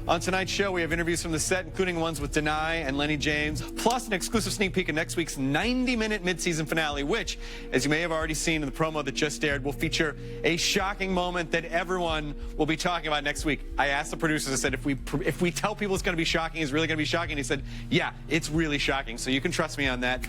On tonight's show, we have interviews from the set, including ones with Denai and Lenny James, plus an exclusive sneak peek of next week's 90-minute mid-season finale, which, as you may have already seen in the promo that just aired, will feature a shocking moment that everyone will be talking about next week. I asked the producers, I said, if we tell people it's going to be shocking, it's really going to be shocking. He said, yeah, it's really shocking, so you can trust me on that.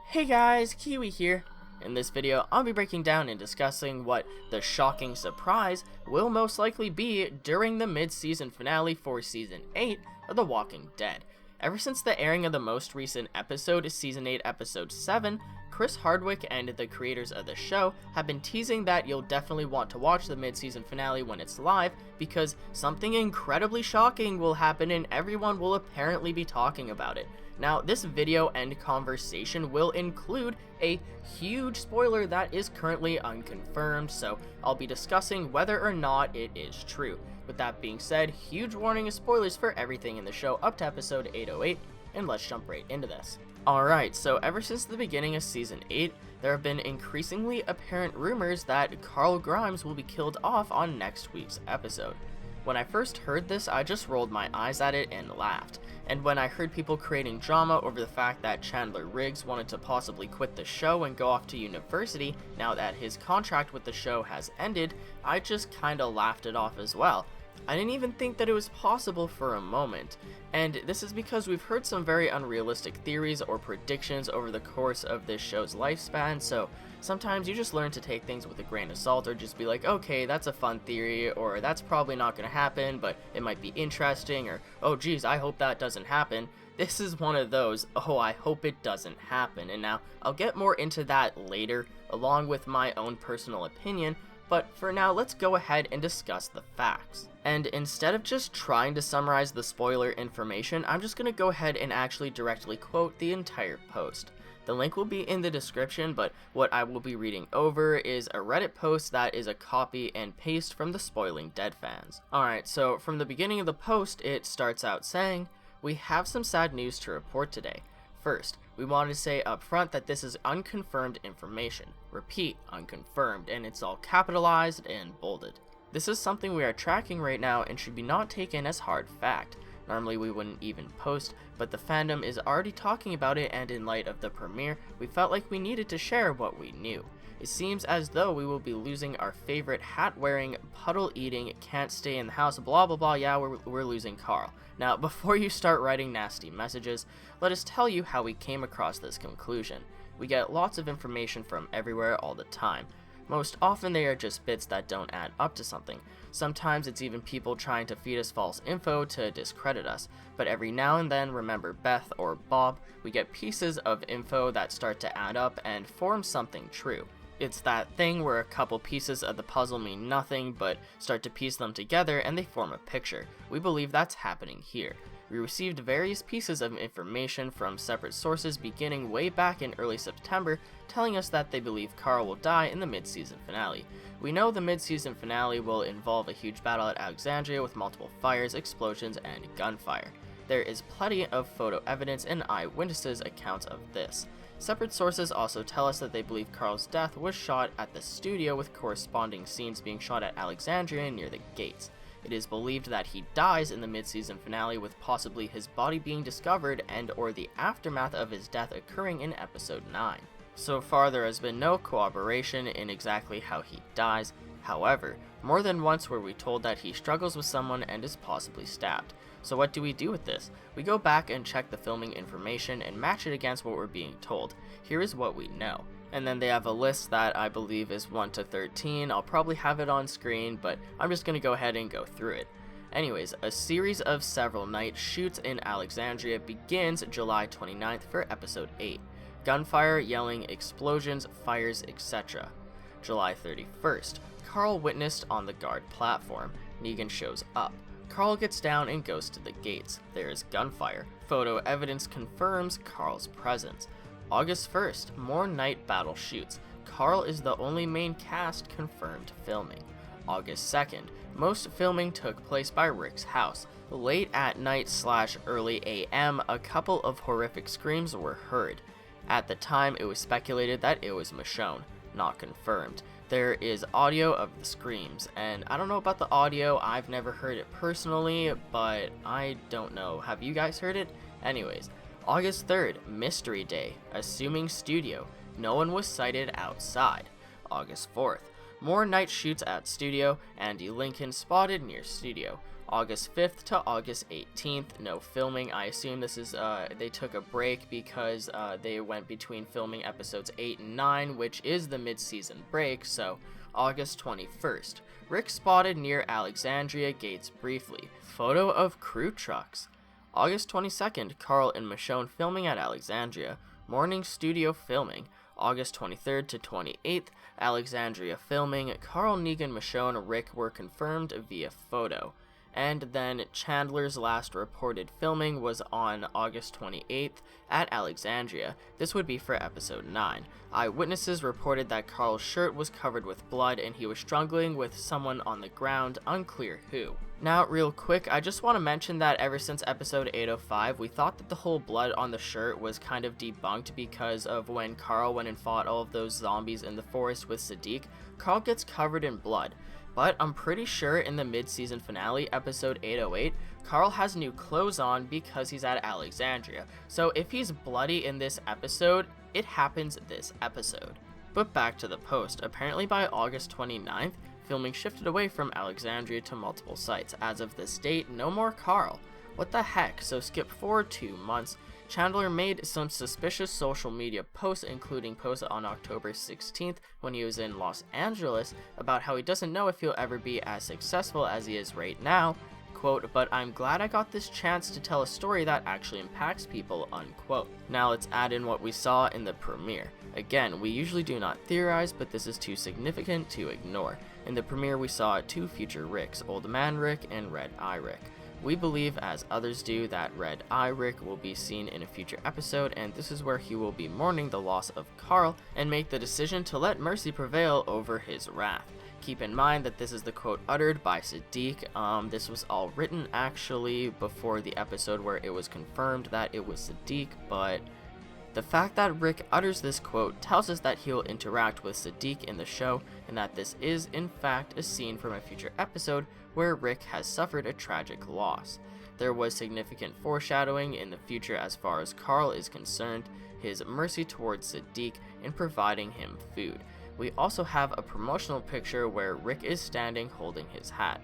Hey guys, Kiwi here. In this video, I'll be breaking down and discussing what the shocking surprise will most likely be during the mid-season finale for Season 8 of The Walking Dead. Ever since the airing of the most recent episode, Season 8 Episode 7, Chris Hardwick and the creators of the show have been teasing that you'll definitely want to watch the mid-season finale when it's live, because something incredibly shocking will happen and everyone will apparently be talking about it. Now, this video and conversation will include a huge spoiler that is currently unconfirmed, so I'll be discussing whether or not it is true. With that being said, huge warning of spoilers for everything in the show up to episode 808, and let's jump right into this. Alright, so ever since the beginning of Season 8, there have been increasingly apparent rumors that Carl Grimes will be killed off on next week's episode. When I first heard this, I just rolled my eyes at it and laughed. And when I heard people creating drama over the fact that Chandler Riggs wanted to possibly quit the show and go off to university now that his contract with the show has ended, I just kinda laughed it off as well. I didn't even think that it was possible for a moment, and this is because we've heard some very unrealistic theories or predictions over the course of this show's lifespan, so sometimes you just learn to take things with a grain of salt or just be like, okay, that's a fun theory, or that's probably not going to happen, but it might be interesting, or oh geez, I hope that doesn't happen. This is one of those, oh, I hope it doesn't happen, and now I'll get more into that later, along with my own personal opinion, but for now, let's go ahead and discuss the facts. And instead of just trying to summarize the spoiler information, I'm just going to go ahead and actually directly quote the entire post. The link will be in the description, but what I will be reading over is a Reddit post that is a copy and paste from the Spoiling Dead fans. Alright, so from the beginning of the post, it starts out saying, "We have some sad news to report today. First, we wanted to say up front that this is unconfirmed information. Repeat, unconfirmed, and it's all capitalized and bolded. This is something we are tracking right now and should be not taken as hard fact. Normally we wouldn't even post, but the fandom is already talking about it, and in light of the premiere, we felt like we needed to share what we knew. It seems as though we will be losing our favorite hat-wearing, puddle-eating, can't stay in the house, blah blah blah, yeah, we're losing Carl. Now, before you start writing nasty messages, let us tell you how we came across this conclusion. We get lots of information from everywhere all the time. Most often they are just bits that don't add up to something. Sometimes it's even people trying to feed us false info to discredit us. But every now and then, remember Beth or Bob, we get pieces of info that start to add up and form something true. It's that thing where a couple pieces of the puzzle mean nothing but start to piece them together and they form a picture. We believe that's happening here. We received various pieces of information from separate sources beginning way back in early September, telling us that they believe Carl will die in the mid-season finale. We know the mid-season finale will involve a huge battle at Alexandria with multiple fires, explosions, and gunfire. There is plenty of photo evidence and eyewitnesses' accounts of this. Separate sources also tell us that they believe Carl's death was shot at the studio, with corresponding scenes being shot at Alexandria near the gates. It is believed that he dies in the mid-season finale, with possibly his body being discovered and or the aftermath of his death occurring in episode 9. So far there has been no corroboration in exactly how he dies. However, more than once were we told that he struggles with someone and is possibly stabbed. So what do we do with this? We go back and check the filming information and match it against what we're being told. Here is what we know. And then they have a list that I believe is 1 to 13. I'll probably have it on screen, but I'm just going to go ahead and go through it. Anyways, a series of several night shoots in Alexandria begins July 29th for episode 8. Gunfire, yelling, explosions, fires, etc. July 31st. Carl witnessed on the guard platform. Negan shows up. Carl gets down and goes to the gates. There is gunfire. Photo evidence confirms Carl's presence. August 1st, more night battle shoots. Carl is the only main cast confirmed filming. August 2nd, most filming took place by Rick's house. Late at night / early AM, a couple of horrific screams were heard. At the time, it was speculated that it was Michonne. Not confirmed. there is audio of the screams, and I don't know about the audio, I've never heard it personally, but I don't know, have you guys heard it? Anyways, August 3rd, Mystery Day, assuming studio, no one was sighted outside. August 4th, more night shoots at studio, Andy Lincoln spotted near studio. August 5th to August 18th, no filming. I assume this is, they took a break because they went between filming episodes 8 and 9, which is the mid-season break, so August 21st, Rick spotted near Alexandria Gates briefly. Photo of crew trucks. August 22nd, Carl and Michonne filming at Alexandria. Morning studio filming. August 23rd to 28th, Alexandria filming. Carl, Negan, Michonne, Rick were confirmed via photo. And then Chandler's last reported filming was on August 28th at Alexandria. This would be for episode 9. Eyewitnesses reported that Carl's shirt was covered with blood and he was struggling with someone on the ground, unclear who. Now, real quick, I just want to mention that ever since episode 805, we thought that the whole blood on the shirt was kind of debunked because of when Carl went and fought all of those zombies in the forest with Sadiq. Carl gets covered in blood. But I'm pretty sure in the mid-season finale, episode 808, Carl has new clothes on because he's at Alexandria. So if he's bloody in this episode, it happens this episode. But back to the post. Apparently by August 29th, filming shifted away from Alexandria to multiple sites. As of this date, no more Carl. What the heck? So skip forward 2 months. Chandler made some suspicious social media posts, including posts on October 16th when he was in Los Angeles about how he doesn't know if he'll ever be as successful as he is right now, quote, "but I'm glad I got this chance to tell a story that actually impacts people," unquote. Now let's add in what we saw in the premiere. Again, we usually do not theorize, but this is too significant to ignore. In the premiere we saw 2 future Ricks, Old Man Rick and Red Eye Rick. We believe, as others do, that Red Eye Rick will be seen in a future episode, and this is where he will be mourning the loss of Carl and make the decision to let mercy prevail over his wrath. Keep in mind that this is the quote uttered by Sadiq. This was all written actually before the episode where it was confirmed that it was Sadiq, but the fact that Rick utters this quote tells us that he'll interact with Sadiq in the show, and that this is in fact a scene from a future episode where Rick has suffered a tragic loss. There was significant foreshadowing in the future as far as Carl is concerned, his mercy towards Sadiq in providing him food. We also have a promotional picture where Rick is standing holding his hat.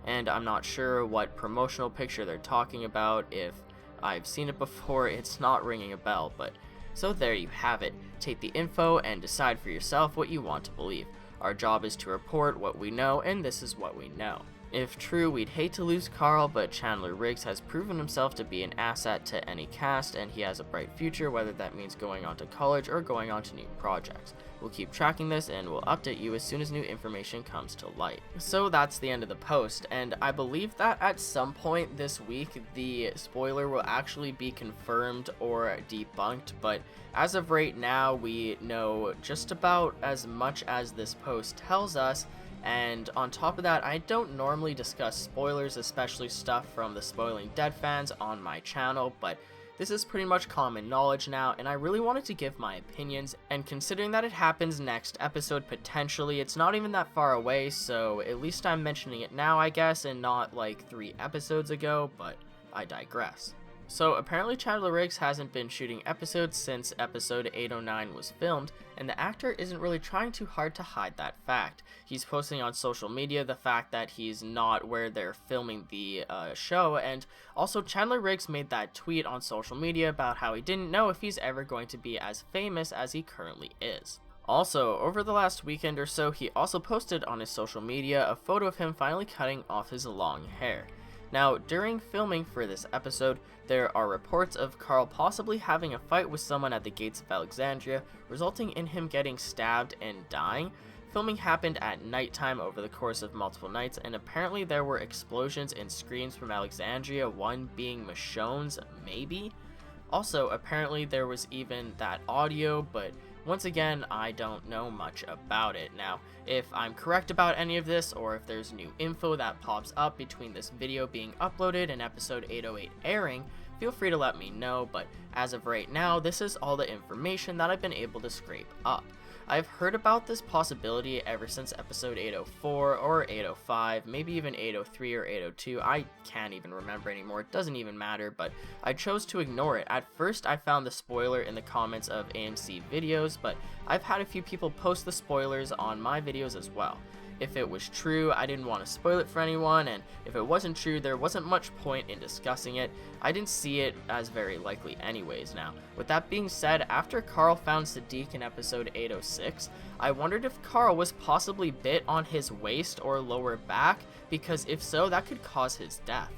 And I'm not sure what promotional picture they're talking about. If I've seen it before, it's not ringing a bell, but so there you have it. Take the info and decide for yourself what you want to believe. Our job is to report what we know, and this is what we know. If true, we'd hate to lose Carl, but Chandler Riggs has proven himself to be an asset to any cast, and he has a bright future, whether that means going on to college or going on to new projects. We'll keep tracking this, and we'll update you as soon as new information comes to light. So that's the end of the post, and I believe that at some point this week, the spoiler will actually be confirmed or debunked, but as of right now, we know just about as much as this post tells us. And on top of that, I don't normally discuss spoilers, especially stuff from the Spoiling Dead fans on my channel, but this is pretty much common knowledge now, and I really wanted to give my opinions, and considering that it happens next episode potentially, it's not even that far away, so at least I'm mentioning it now, I guess, and not like 3 episodes ago, but I digress. So apparently Chandler Riggs hasn't been shooting episodes since episode 809 was filmed, and the actor isn't really trying too hard to hide that fact. He's posting on social media the fact that he's not where they're filming the show, and also Chandler Riggs made that tweet on social media about how he didn't know if he's ever going to be as famous as he currently is. Also, over the last weekend or so, he also posted on his social media a photo of him finally cutting off his long hair. Now, during filming for this episode, there are reports of Carl possibly having a fight with someone at the gates of Alexandria, resulting in him getting stabbed and dying. Filming happened at nighttime over the course of multiple nights, and apparently there were explosions and screams from Alexandria, one being Michonne's, maybe? Also, apparently there was even that audio, but once again, I don't know much about it. Now, if I'm correct about any of this, or if there's new info that pops up between this video being uploaded and episode 808 airing, feel free to let me know, but as of right now, this is all the information that I've been able to scrape up. I've heard about this possibility ever since episode 804 or 805, maybe even 803 or 802. I can't even remember anymore. It doesn't even matter, but I chose to ignore it. At first, I found the spoiler in the comments of AMC videos, but I've had a few people post the spoilers on my videos as well. If it was true, I didn't want to spoil it for anyone, and if it wasn't true, there wasn't much point in discussing it. I didn't see it as very likely anyways. Now, with that being said, after Carl found Sadiq in episode 806, I wondered if Carl was possibly bit on his waist or lower back, because if so, that could cause his death.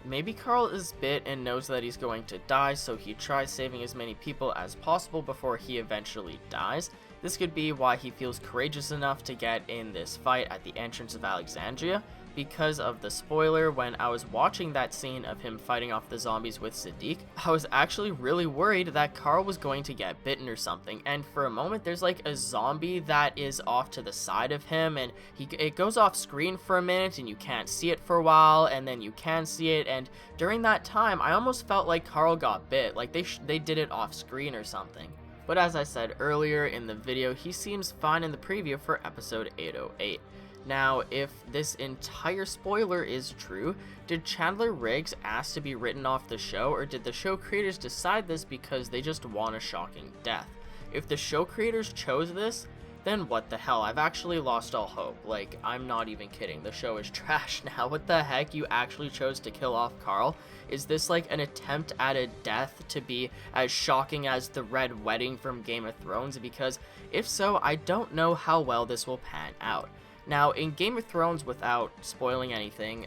Maybe Carl is bit and knows that he's going to die, so he tries saving as many people as possible before he eventually dies. This could be why he feels courageous enough to get in this fight at the entrance of Alexandria. Because of the spoiler, when I was watching that scene of him fighting off the zombies with Sadiq, I was actually really worried that Carl was going to get bitten or something, and for a moment there's like a zombie that is off to the side of him, and it goes off screen for a minute and you can't see it for a while, and then you can see it, and during that time I almost felt like Carl got bit, like they did it off screen or something. But as I said earlier in the video, he seems fine in the preview for episode 808. Now, if this entire spoiler is true, did Chandler Riggs ask to be written off the show, or did the show creators decide this because they just want a shocking death? If the show creators chose this, then what the hell? I've actually lost all hope. Like, I'm not even kidding. The show is trash now. What the heck? You actually chose to kill off Carl? Is this like an attempt at a death to be as shocking as the Red Wedding from Game of Thrones? Because if so, I don't know how well this will pan out. Now, in Game of Thrones, without spoiling anything,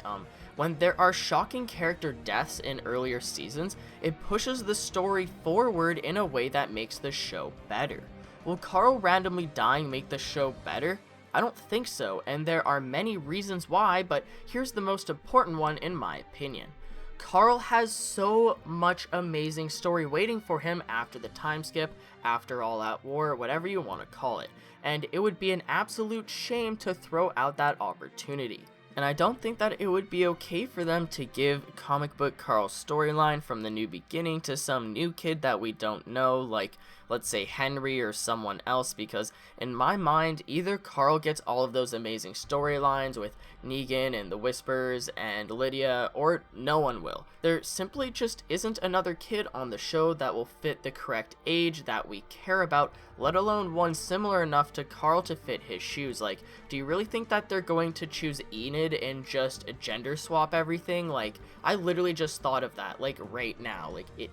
when there are shocking character deaths in earlier seasons, it pushes the story forward in a way that makes the show better. Will Carl randomly dying make the show better? I don't think so, and there are many reasons why, but here's the most important one in my opinion. Carl has so much amazing story waiting for him after the time skip, after All Out War, whatever you want to call it, and it would be an absolute shame to throw out that opportunity. And I don't think that it would be okay for them to give comic book Carl's storyline from the new beginning to some new kid that we don't know, like let's say Henry or someone else, because in my mind, either Carl gets all of those amazing storylines with Negan and the Whispers and Lydia, or no one will. There simply just isn't another kid on the show that will fit the correct age that we care about, let alone one similar enough to Carl to fit his shoes. Like, do you really think that they're going to choose Enid and just gender swap everything? Like, I literally just thought of that, like, right now. Like, it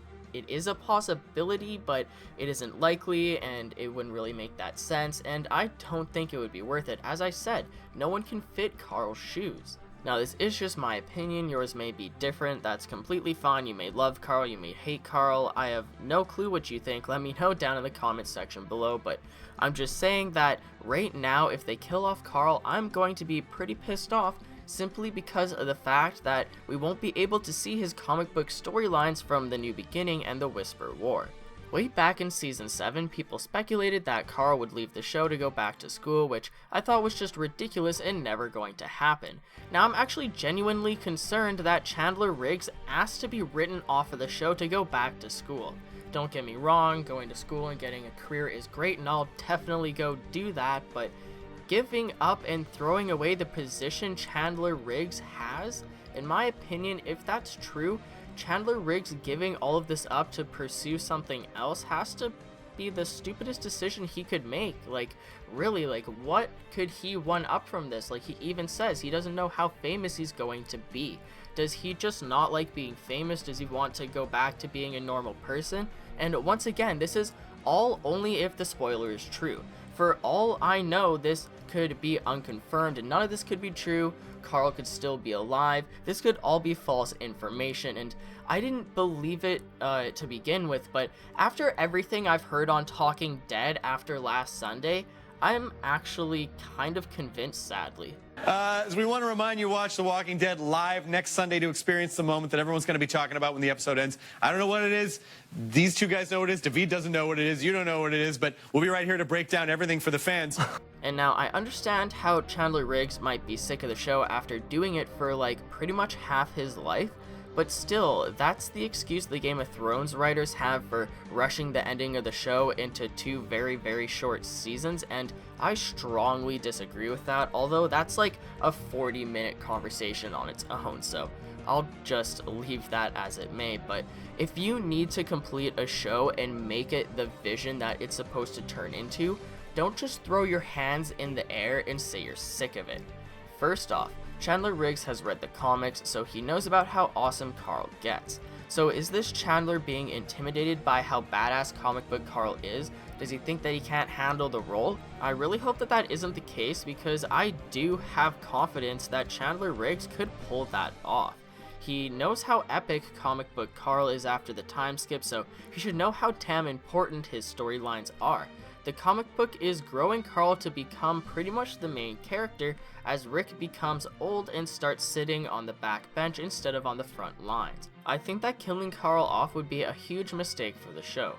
is a possibility, but it isn't likely, and it wouldn't really make that sense, and I don't think it would be worth it. As I said, no one can fit Carl's shoes. Now, this is just my opinion. Yours may be different. That's completely fine. You may love Carl, you may hate Carl. I have no clue what you think. Let me know down in the comment section below, but I'm just saying that right now, if they kill off Carl, I'm going to be pretty pissed off, simply because of the fact that we won't be able to see his comic book storylines from the new beginning and the Whisper War. Way back in season 7, people speculated that Carl would leave the show to go back to school, which I thought was just ridiculous and never going to happen. Now I'm actually genuinely concerned that Chandler Riggs asked to be written off of the show to go back to school. Don't get me wrong, going to school and getting a career is great, and I'll definitely go do that, but giving up and throwing away the position Chandler Riggs has, in my opinion, if that's true, Chandler Riggs giving all of this up to pursue something else has to be the stupidest decision he could make. Like, really, like, what could he one up from this? Like, he even says he doesn't know how famous he's going to be. Does he just not like being famous? Does he want to go back to being a normal person? And once again, this is all only if the spoiler is true. For all I know, this could be unconfirmed, and none of this could be true. Carl could still be alive. This could all be false information, and I didn't believe it to begin with, but after everything I've heard on Talking Dead after last Sunday, I'm actually kind of convinced, sadly. As we want to remind you, watch The Walking Dead live next Sunday to experience the moment that everyone's going to be talking about when the episode ends. I don't know what it is. These two guys know what it is. David doesn't know what it is. You don't know what it is, but we'll be right here to break down everything for the fans. And now I understand how Chandler Riggs might be sick of the show after doing it for like pretty much half his life, But still, that's the excuse the Game of Thrones writers have for rushing the ending of the show into 2 very, very short seasons, and I strongly disagree with that, although that's like a 40-minute conversation on its own, so I'll just leave that as it may. But if you need to complete a show and make it the vision that it's supposed to turn into, don't just throw your hands in the air and say you're sick of it. First off, Chandler Riggs has read the comics, so he knows about how awesome Carl gets. So is this Chandler being intimidated by how badass comic book Carl is? Does he think that he can't handle the role? I really hope that that isn't the case, because I do have confidence that Chandler Riggs could pull that off. He knows how epic comic book Carl is after the time skip, so he should know how damn important his storylines are. The comic book is growing Carl to become pretty much the main character as Rick becomes old and starts sitting on the back bench instead of on the front lines. I think that killing Carl off would be a huge mistake for the show.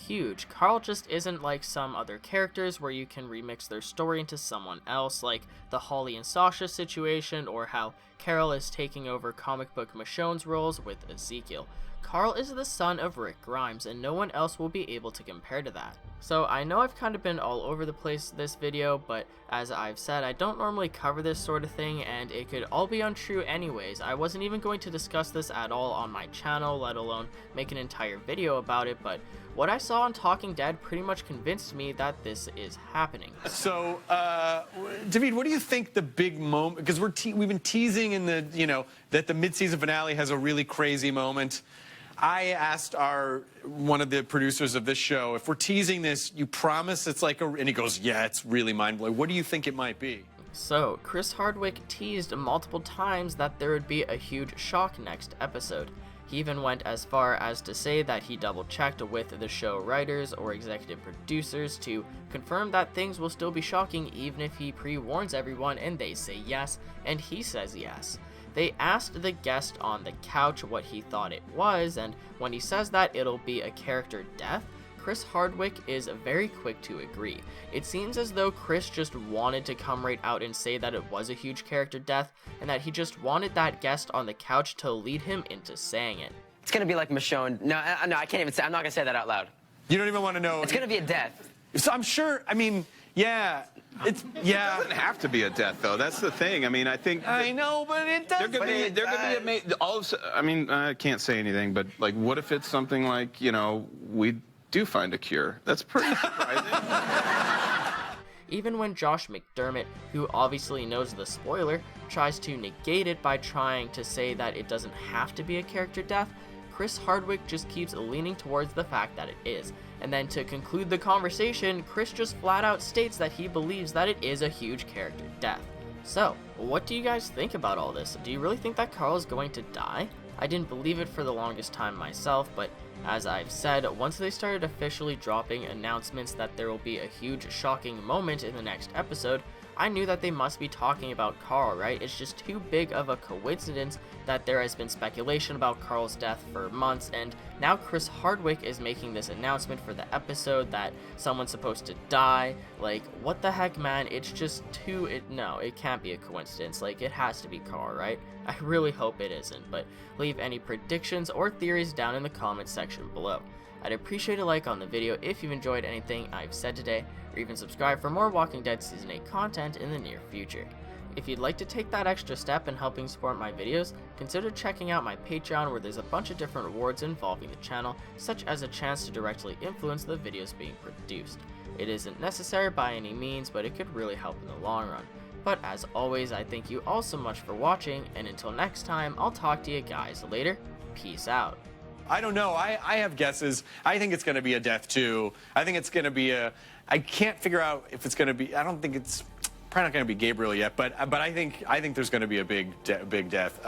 Huge. Carl just isn't like some other characters where you can remix their story into someone else, like the Holly and Sasha situation, or how Carol is taking over comic book Michonne's roles with Ezekiel. Carl is the son of Rick Grimes, and no one else will be able to compare to that. So I know I've kind of been all over the place this video, but as I've said, I don't normally cover this sort of thing, and it could all be untrue anyways. I wasn't even going to discuss this at all on my channel, let alone make an entire video about it, but what I saw on Talking Dead pretty much convinced me that this is happening. So, David, what do you think the big moment? Because we've been teasing in the, that the mid-season finale has a really crazy moment. I asked one of the producers of this show, if we're teasing this, you promise it's like and he goes, yeah, it's really mind-blowing. What do you think it might be? So, Chris Hardwick teased multiple times that there would be a huge shock next episode. He even went as far as to say that he double-checked with the show writers or executive producers to confirm that things will still be shocking even if he pre-warns everyone and they say yes, and he says yes. They asked the guest on the couch what he thought it was, and when he says that it'll be a character death, Chris Hardwick is very quick to agree. It seems as though Chris just wanted to come right out and say that it was a huge character death, and that he just wanted that guest on the couch to lead him into saying it. It's gonna be like Michonne. No, I can't even say. I'm not gonna say that out loud. You don't even want to know. It's gonna be a death. So I'm sure. I mean, yeah. It doesn't have to be a death, though. That's the thing. I mean, I think. I know, but it does. They're gonna be I mean, I can't say anything, but like, what if it's something like, we do find a cure? That's pretty surprising. Even when Josh McDermott, who obviously knows the spoiler, tries to negate it by trying to say that it doesn't have to be a character death, Chris Hardwick just keeps leaning towards the fact that it is. And then to conclude the conversation, Chris just flat out states that he believes that it is a huge character death. So, what do you guys think about all this? Do you really think that Carl is going to die? I didn't believe it for the longest time myself, but as I've said, once they started officially dropping announcements that there will be a huge shocking moment in the next episode, I knew that they must be talking about Carl, right? It's just too big of a coincidence that there has been speculation about Carl's death for months, and now Chris Hardwick is making this announcement for the episode that someone's supposed to die. Like, what the heck, man? It's just no, it can't be a coincidence. Like, it has to be Carl, right? I really hope it isn't, but leave any predictions or theories down in the comments section below. I'd appreciate a like on the video if you've enjoyed anything I've said today, or even subscribe for more Walking Dead Season 8 content in the near future. If you'd like to take that extra step in helping support my videos, consider checking out my Patreon, where there's a bunch of different rewards involving the channel, such as a chance to directly influence the videos being produced. It isn't necessary by any means, but it could really help in the long run. But as always, I thank you all so much for watching, and until next time, I'll talk to you guys later. Peace out. I don't know. I have guesses. I think it's going to be a death too. I think it's going to be I can't figure out if it's going to be. I don't think it's probably not going to be Gabriel yet. But I think there's going to be a big death.